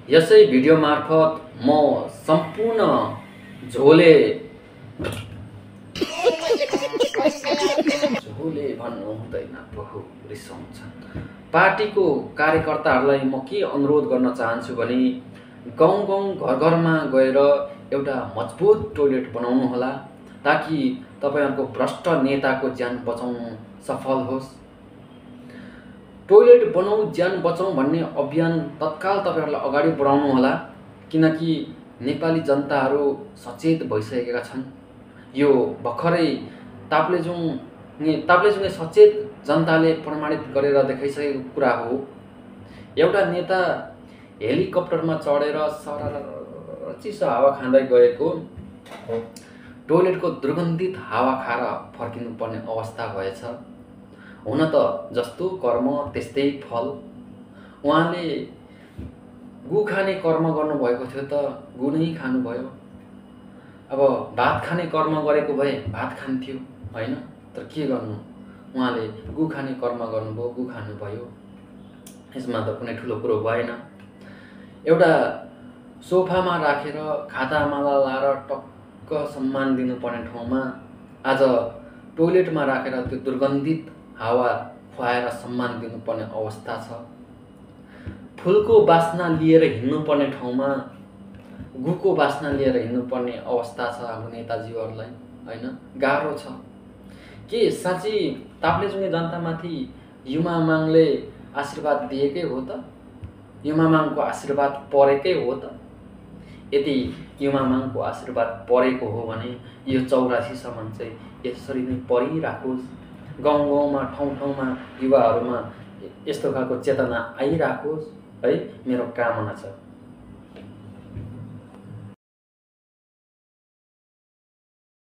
यसै भिडियो मार्फत म सम्पूर्ण झोले झोले भन्नु हुँदैन, बहु रिसाउँछन् पार्टीको कार्यकर्ताहरूलाई म के अनुरोध गर्न चाहन्छु भने गाउँ गाउँ घर घरमा गएर एउटा मजबुत टोयलेट बनाउनु होला, ताकि तपाईहरुको भ्रष्ट नेताको ज्यान बचाउनु सफल होस्। टोयलेट बनाऊ ज्यान बचाऊ भन्ने अभियान तत्काल तपाईहरुले अगाडि बढाउनु होला, किनकि नेपाली जनताहरू सचेत भइसकेका छन्। यो भर्खरै ताप्लेजुङे सचेत जनताले प्रमाणित गरेर देखाइसकेको कुरा हो। एउटा नेता हेलिकप्टरमा चढेर चिसो हावा खाँदै गएको टोयलेटको दुर्गन्धित हावा खाएर फर्किनु पर्ने अवस्था भएछ। हुन त जस्तो कर्म त्यस्तै फल। उहाँले गु खाने कर्म गर्नुभएको थियो त गु नै खानुभयो। अब भात खाने कर्म गरेको भए भात खान्थ्यो हैन, तर के गर्नु, उहाँले गु खाने कर्म गर्नुभयो, गु खानुभयो। यसमा त कुनै ठुलो कुरो भएन। एउटा सोफामा राखेर खातामाला लाएर टक्क सम्मान दिनुपर्ने ठाउँमा आज टोयलेटमा राखेर त्यो दुर्गन्धित हावा खुवाएर सम्मान दिनुपर्ने अवस्था छ। फुलको बास्ना लिएर हिँड्नुपर्ने ठाउँमा गुको बास्ना लिएर हिँड्नुपर्ने अवस्था छ हाम्रो नेताजीहरूलाई हैन। गाह्रो छ। के साँच्चै ताप्लेजुङे जनतामाथि युमा माङले आशीर्वाद दिएकै हो त? युमा माङको आशीर्वाद परेकै हो त? यदि युमा माङको आशीर्वाद परेको हो भने यो 84 सम्म चाहिँ यसरी नै परिराखोस्। गाउँ गाउँमा ठाउँ ठाउँमा युवाहरूमा यस्तो खालको चेतना आइराखोस् है, मेरो कामना छ।